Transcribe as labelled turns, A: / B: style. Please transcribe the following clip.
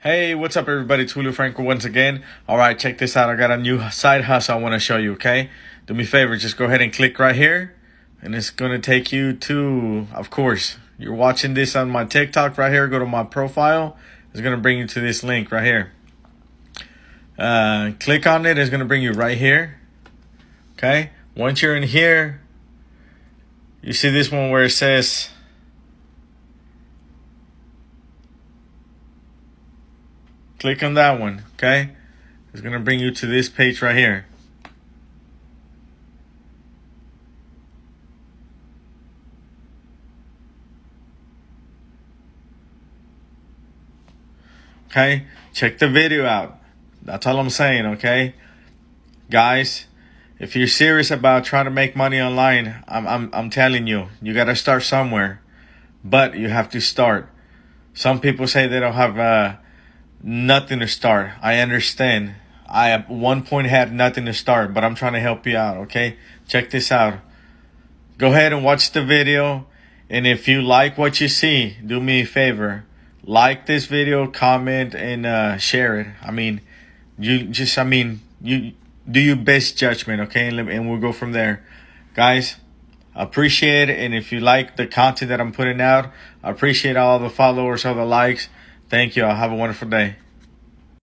A: Hey, what's up everybody? It's Julio Franco once again. Alright, check this out. I got a new side hustle I want to show you, okay? Do me a favor, just go ahead and click right here. And it's going to take you to, of course, you're watching this on my TikTok right here. Go to my profile. It's going to bring you to this link right here. Click on it. It's going to bring you right here. Okay? Once you're in here, you see this one where it says... Click on that one, okay? It's going to bring you to this page right here. Okay? Check the video out. That's all I'm saying, okay? Guys, if you're serious about trying to make money online, I'm telling you, you got to start somewhere. But you have to start. Some people say they don't have nothing to start. I understand. I at one point had nothing to start, but I'm trying to help you out, okay? Check this out. Go ahead and watch the video. And if you like what you see, do me a favor. Like this video, comment, and share it. You do your best judgment, okay? And we'll go from there. Guys, I appreciate it. And if you like the content that I'm putting out, I appreciate all the followers, all the likes. Thank you. Have a wonderful day.